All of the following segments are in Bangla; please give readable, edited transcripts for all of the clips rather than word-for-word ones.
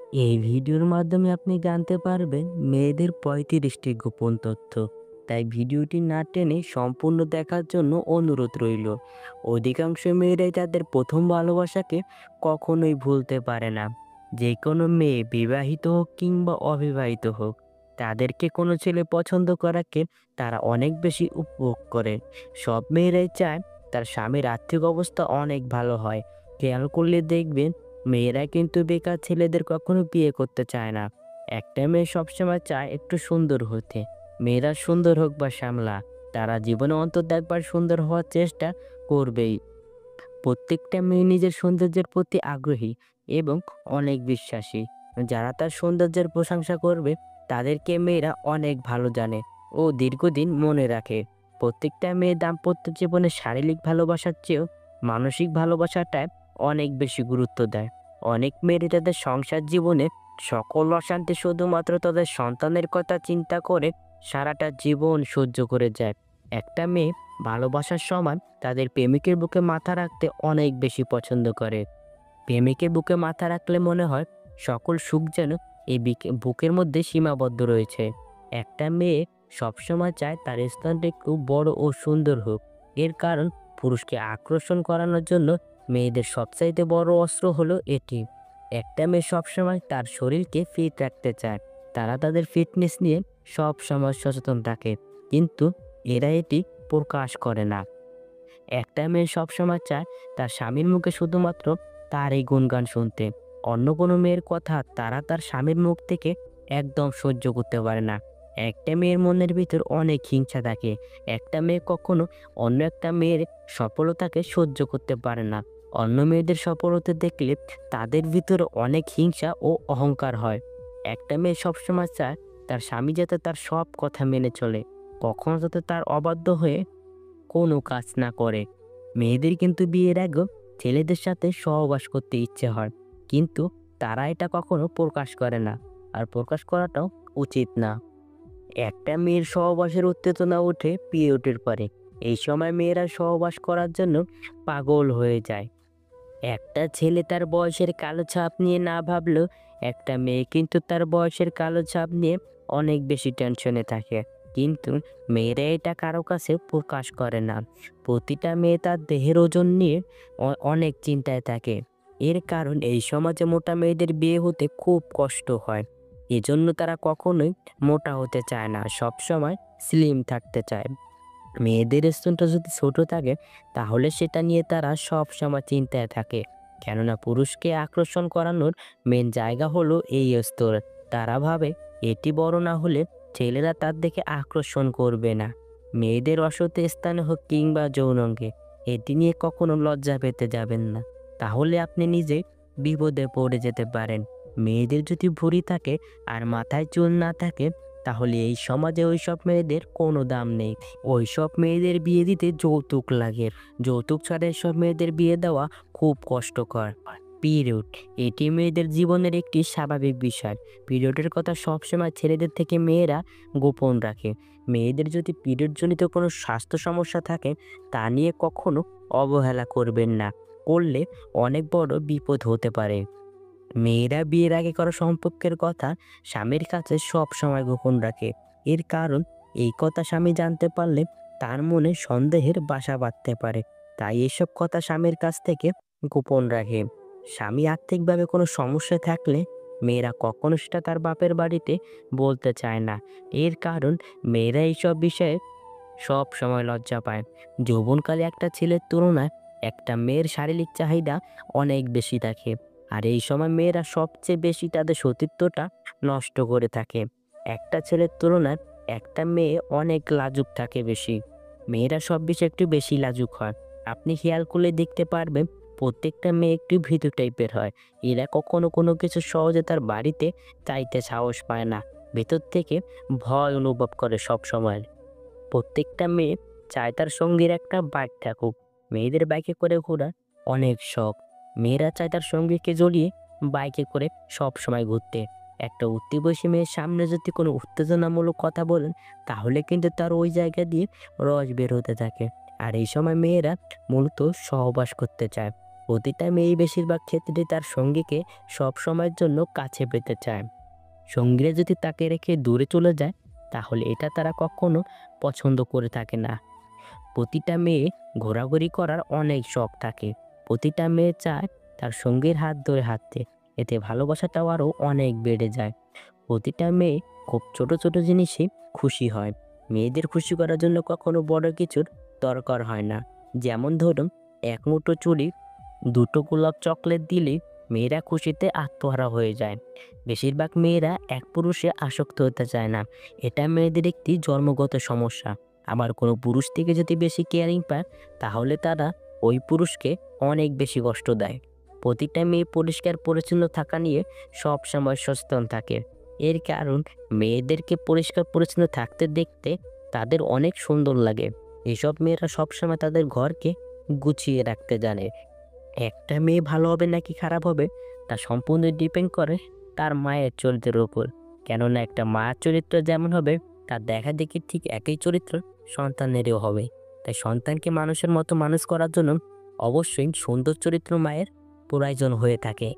এই ভিডিওর মাধ্যমে আপনি জানতে পারবেন মেয়েদের ৩৫টি গোপন তথ্য। তাই ভিডিওটি না টেনে সম্পূর্ণ দেখার জন্য অনুরোধ রইল। অধিকাংশ মেয়েরাই তাদের প্রথম ভালোবাসাকে কখনোই ভুলতে পারে না। যে কোনো মেয়ে বিবাহিত হোক কিংবা অবিবাহিত হোক, তাদেরকে কোনো ছেলে পছন্দ করাকে তারা অনেক বেশি উপভোগ করে। সব মেয়েরাই চায় তার স্বামীর আর্থিক অবস্থা অনেক ভালো হয়। খেয়াল করলে দেখবেন মেয়েরা কিন্তু বেকার ছেলেদের কখনো বিয়ে করতে চায় না। একটা মেয়ে সবসময় চায় একটু সুন্দর হতে। মেয়েরা সুন্দর হোক বা শ্যামলা, তারা জীবনে অন্তত একবার সুন্দর হওয়ার চেষ্টা করবেই। প্রত্যেকটা মেয়ে নিজের সৌন্দর্যের প্রতি আগ্রহী এবং অনেক বিশ্বাসী। যারা তার সৌন্দর্যের প্রশংসা করবে, তাদেরকে মেয়েরা অনেক ভালো জানে ও দীর্ঘদিন মনে রাখে। প্রত্যেকটা মেয়ে দাম্পত্য জীবনে শারীরিক ভালোবাসার চেয়েও মানসিক ভালোবাসাটায় অনেক বেশি গুরুত্ব দেয়। অনেক মেয়েরা তাদের সংসার জীবনে সকল অশান্তি শুধুমাত্র তাদের সন্তানের কথা চিন্তা করে সারাটা জীবন সহ্য করে যায়। একটা মেয়ে ভালোবাসার সময় তাদের প্রেমিকের বুকে মাথা রাখতে অনেক বেশি পছন্দ করে। প্রেমিকের বুকে মাথা রাখলে মনে হয় সকল সুখ যেন এই বুকের মধ্যে সীমাবদ্ধ রয়েছে। একটা মেয়ে সবসময় চায় তার স্থানটা একটু বড় ও সুন্দর হোক। এর কারণ পুরুষকে আকর্ষণ করানোর জন্য মেয়েদের সবচাইতে বড় অস্ত্র হলো এটি। একটা মেয়ে সবসময় তার শরীরকে ফিট রাখতে চায়। তারা তাদের ফিটনেস নিয়ে সবসময় সচেতন থাকে। কিন্তু এরা এটি প্রকাশ করে না। একটা মেয়ে সবসময় চায় তার স্বামীর মুখে শুধুমাত্র তারই গুণগান শুনতে। অন্য কোনো মেয়ের কথা তারা তার স্বামীর মুখ থেকে একদম সহ্য করতে পারে না। একটা মেয়ের মনের ভিতর অনেক হিংসা থাকে। একটা মেয়ে কখনো অন্য একটা মেয়ের সফলতাকে সহ্য করতে পারে না। অন্য মেয়েদের সফলতা দেখলে তাদের ভিতরে অনেক হিংসা ও অহংকার হয়। একটা মেয়ে সবসময় চায় তার স্বামী যাতে তার সব কথা মেনে চলে, কখনো যাতে তার অবাধ্য হয়ে কোনো কাজ না করে। মেয়েদের কিন্তু বিয়ের আগেও ছেলেদের সাথে সহবাস করতে ইচ্ছে হয়, কিন্তু তারা এটা কখনো প্রকাশ করে না, আর প্রকাশ করাটাও উচিত না। একটা মেয়ের সহবাসের উত্তেজনা ওঠে পিরিয়ডের পরে। এই সময় মেয়েরা সহবাস করার জন্য পাগল হয়ে যায়। একটা ছেলে তার বয়সের কালো ছাপ নিয়ে না ভাবলেও একটা মেয়ে কিন্তু তার বয়সের কালো ছাপ নিয়ে অনেক বেশি টেনশনে থাকে। কিন্তু মেয়েরা এটা কারো কাছে প্রকাশ করে না। প্রতিটা মেয়ে তার দেহের ওজন নিয়ে অনেক চিন্তায় থাকে। এর কারণ এই সমাজে মোটা মেয়েদের বিয়ে হতে খুব কষ্ট হয়। এজন্য তারা কখনোই মোটা হতে চায় না, সবসময় স্লিম থাকতে চায়। মেয়েদের স্তনটা যদি ছোট থাকে, তাহলে সেটা নিয়ে তারা সবসময় চিন্তায় থাকে। কেননা পুরুষকে আকর্ষণ করানোর মেন জায়গা হলো এই স্তর। তারা ভাবে এটি বড় না হলে ছেলেরা তার দিকে আকর্ষণ করবে না। মেয়েদের অসৎ স্থানে হোক কিংবা যৌনাঙ্গে, এটি নিয়ে কখনো লজ্জা পেতে যাবেন না। তাহলে আপনি নিজে বিপদে পড়ে যেতে পারেন। মেয়েদের যদি ভুঁড়ি থাকে আর মাথায় চুল না থাকে, তাহলে এই সমাজে ওইসব মেয়েদের কোনো দাম নেই। ওইসব মেয়েদের বিয়ে দিতে যৌতুক লাগে। যৌতুক ছাড়া এসব মেয়েদের বিয়ে দেওয়া খুব কষ্টকর। পিরিয়ড, এটি মেয়েদের জীবনের একটি স্বাভাবিক বিষয়। পিরিয়ডের কথা সবসময় ছেলেদের থেকে মেয়েরা গোপন রাখে। মেয়েদের যদি পিরিয়ডজনিত কোনো স্বাস্থ্য সমস্যা থাকে, তা নিয়ে কখনো অবহেলা করবেন না। করলে অনেক বড় বিপদ হতে পারে। মেয়েরা বিয়ের আগে করা সম্পর্কের কথা স্বামীর কাছে সব সময় গোপন রাখে। এর কারণ এই কথা স্বামী জানতে পারলে তার মনে সন্দেহের বাসা বাঁধতে পারে। তাই এসব কথা স্বামীর কাছ থেকে গোপন রাখে। স্বামী আর্থিকভাবে কোনো সমস্যা থাকলে মেয়েরা কখনো সেটা তার বাপের বাড়িতে বলতে চায় না। এর কারণ মেয়েরা এইসব বিষয়ে সব সময় লজ্জা পায়। যৌবনকালে একটা ছেলের তুলনায় একটা মেয়ের শারীরিক চাহিদা অনেক বেশি থাকে। আর এই সময় মেয়েরা সবচেয়ে বেশি তাদের সতীত্বটা নষ্ট করে থাকে। একটা ছেলের তুলনায় একটা মেয়ে অনেক লাজুক থাকে বেশি। মেয়েরা সব বিষয়ে একটু বেশি লাজুক হয়। আপনি খেয়াল করলে দেখতে পারবেন প্রত্যেকটা মেয়ে একটু ভীতু টাইপের হয়। এরা কখনো কোনো কিছু সহজে তার বাড়িতে চাইতে সাহস পায় না। ভেতর থেকে ভয় অনুভব করে সব সময়। প্রত্যেকটা মেয়ে চায় তার সঙ্গীর একটা বাইক থাকুক। মেয়েদের বাইকে করে ঘোরার অনেক শখ। মেয়েরা চায় তার সঙ্গীকে জড়িয়ে বাইকে করে সব সময় ঘুরতে। একটা উঠতি বয়সী মেয়ের সামনে যদি কোনো উত্তেজনামূলক কথা বলেন, তাহলে কিন্তু তার ওই জায়গা দিয়ে রস বের হতে থাকে। আর এই সময় মেয়েরা মূলত সহবাস করতে চায়। প্রতিটা মেয়েই বেশিরভাগ ক্ষেত্রে তার সঙ্গীকে সব সময়ের জন্য কাছে পেতে চায়। সঙ্গীরা যদি তাকে রেখে দূরে চলে যায়, তাহলে এটা তারা কখনো পছন্দ করে থাকে না। প্রতিটা মেয়ে ঘোরাঘুরি করার অনেক শখ থাকে। প্রতিটা মেয়ে চায় তার সঙ্গীর হাত ধরে হাঁটতে। এতে ভালোবাসাটাও আরও অনেক বেড়ে যায়। প্রতিটা মেয়ে খুব ছোট ছোট জিনিসে খুশি হয়। মেয়েদের খুশি করার জন্য কখনো বড় কিছুর দরকার হয় না। যেমন ধরুন, এক মুঠো চুড়ি, দুটো গোলাপ চকলেট দিলে মেয়েরা খুশিতে আত্মহারা হয়ে যায়। বেশিরভাগ মেয়েরা এক পুরুষে আসক্ত হতে চায় না। এটা মেয়েদের একটি জন্মগত সমস্যা। আবার কোনো পুরুষ থেকে যদি বেশি কেয়ারিং পায়, তাহলে তারা ওই পুরুষকে অনেক বেশি কষ্ট দেয়। প্রতিটা মেয়ে পরিষ্কার পরিচ্ছন্ন থাকা নিয়ে সবসময় সচেতন থাকে। এর কারণ, মেয়েদেরকে পরিষ্কার পরিচ্ছন্ন থাকতে দেখতে তাদের অনেক সুন্দর লাগে। এসব মেয়েরা সবসময় তাদের ঘরকে গুছিয়ে রাখতে জানে। একটা মেয়ে ভালো হবে নাকি খারাপ হবে, তা সম্পূর্ণ ডিপেন্ড করে তার মায়ের চরিত্রের উপর। কেননা একটা মায়ের চরিত্র যেমন হবে, তার দেখাদেখি ঠিক একই চরিত্র সন্তানেরও হবে। তাই সন্তানকে মানুষের মতো মানুষ করার জন্য অবশ্যই সুন্দর চরিত্র মায়ের প্রয়োজন হয়ে থাকে।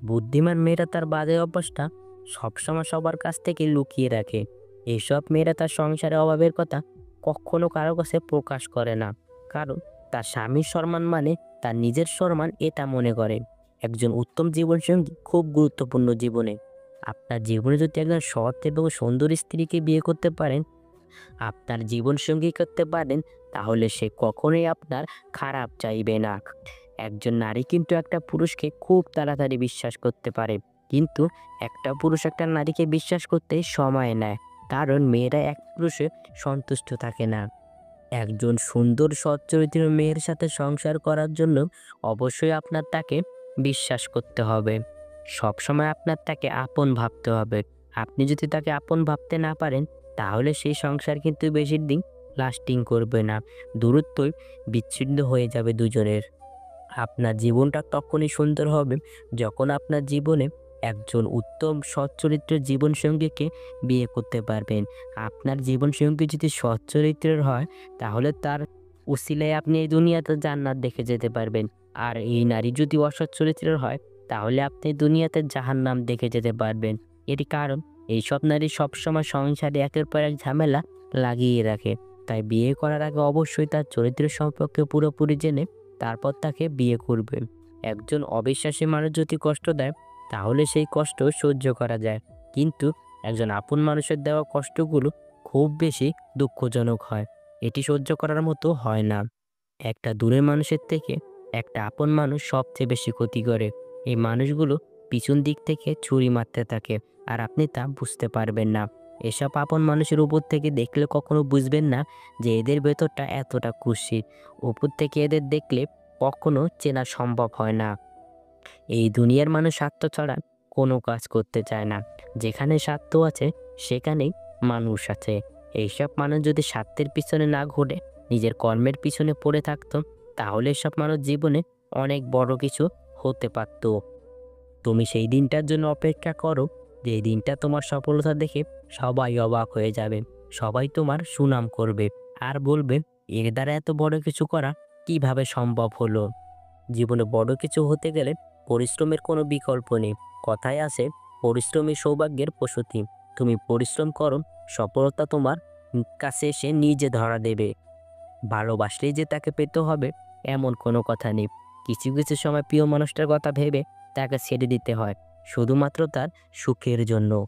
বুদ্ধিমান মেয়েরা তার বাজে অভ্যাসটা সবসময় সবার কাছ থেকে লুকিয়ে রাখে। এইসব মেয়েরা তার সংসারের অভাবের কথা কখনো কারো কাছে প্রকাশ করে না। কারণ তার স্বামীর সম্মান মানে তার নিজের সম্মান, এটা মনে করে। একজন উত্তম জীবনসঙ্গী খুব গুরুত্বপূর্ণ জীবনে। আপনার জীবনে যদি একজন সৎ এবং সুন্দর স্ত্রীকে বিয়ে করতে পারেন, আপনার জীবনসঙ্গী করতে পারেন, তাহলে সে কখনোই আপনার খারাপ চাইবে না। একজন নারী কিন্তু একটা পুরুষকে খুব তাড়াতাড়ি বিশ্বাস করতে পারে, কিন্তু একটা পুরুষ একটা নারীকে বিশ্বাস করতে সময় নেয়। কারণ মেয়েরা এক পুরুষে সন্তুষ্ট থাকে না। একজন সুন্দর সৎ চরিত্রের মেয়ের সাথে সংসার করার জন্য অবশ্যই আপনার তাকে বিশ্বাস করতে হবে। সবসময় আপনার তাকে আপন ভাবতে হবে। আপনি যদি তাকে আপন ভাবতে না পারেন, তাহলে সেই সংসার কিন্তু বেশি দিন লাস্টিং করবে না। দূরত্বই বিচ্ছিন্ন হয়ে যাবে দুজনের। আপনার জীবনটা তখনই সুন্দর হবে যখন আপনার জীবনে একজন উত্তম সৎ চরিত্রের জীবনসঙ্গীকে বিয়ে করতে পারবেন। আপনার জীবনসঙ্গী যদি সৎ চরিত্রের হয়, তাহলে তার উসিলায় আপনি এই দুনিয়াতে জান্নাত দেখে যেতে পারবেন। আর এই নারী যদি অসৎ চরিত্রের হয়, তাহলে আপনি দুনিয়াতে জাহান্নাম দেখে যেতে পারবেন। এর কারণ, এইসব নারী সবসময় সংসারে একের পর এক ঝামেলা লাগিয়ে রাখে। তাই বিয়ে করার আগে অবশ্যই তার চরিত্র সম্পর্কে পুরোপুরি জেনে তারপর তাকে বিয়ে করবেন। একজন অবিশ্বাসী মানুষ যদি কষ্ট দেয়, তাহলে সেই কষ্ট সহ্য করা যায়। কিন্তু একজন আপন মানুষের দেওয়া কষ্টগুলো খুব বেশি দুঃখজনক হয়। এটি সহ্য করার মতো হয় না। একটা দূরের মানুষের থেকে একটা আপন মানুষ সবচেয়ে বেশি ক্ষতি করে। এই মানুষগুলো পিছন দিক থেকে ছুরি মারতে থাকে, আর আপনি তা বুঝতে পারবেন না। এসব আপন মানুষের উপর থেকে দেখলে কখনো বুঝবেন না যে এদের ভেতরটা এতটা কুৎসিত। উপর থেকে এদের দেখলে কখনো চেনা সম্ভব হয় না। এই দুনিয়ার মানুষ স্বার্থ ছাড়া কোনো কাজ করতে চায় না। যেখানে স্বার্থ আছে, সেখানেই মানুষ আছে। এইসব মানুষ যদি স্বার্থের পিছনে না ঘুরে নিজের কর্মের পিছনে পড়ে থাকতো, তাহলে এসব মানুষ জীবনে অনেক বড় কিছু হতে পারত। তুমি সেই দিনটার জন্য অপেক্ষা করো, যে দিনটা তোমার সফলতা দেখে সবাই অবাক হয়ে যাবে। সবাই তোমার সুনাম করবে আর বলবে, এর দ্বারা এত বড় কিছু করা কিভাবে সম্ভব হলো। জীবনে বড় কিছু হতে গেলে পরিশ্রমের কোনো বিকল্প নেই। কথায় আছে, পরিশ্রমী সৌভাগ্যের প্রসূতি। তুমি পরিশ্রম করো, সফলতা তোমার কাছে এসে নিজে ধরা দেবে। ভালোবাসলেই যে তাকে পেতে হবে এমন কোনো কথা নেই। কিছু কিছু সময় প্রিয় মানুষটার কথা ভেবে তাকে ছেড়ে দিতে হয়, শুধুমাত্র তার সুখের জন্য।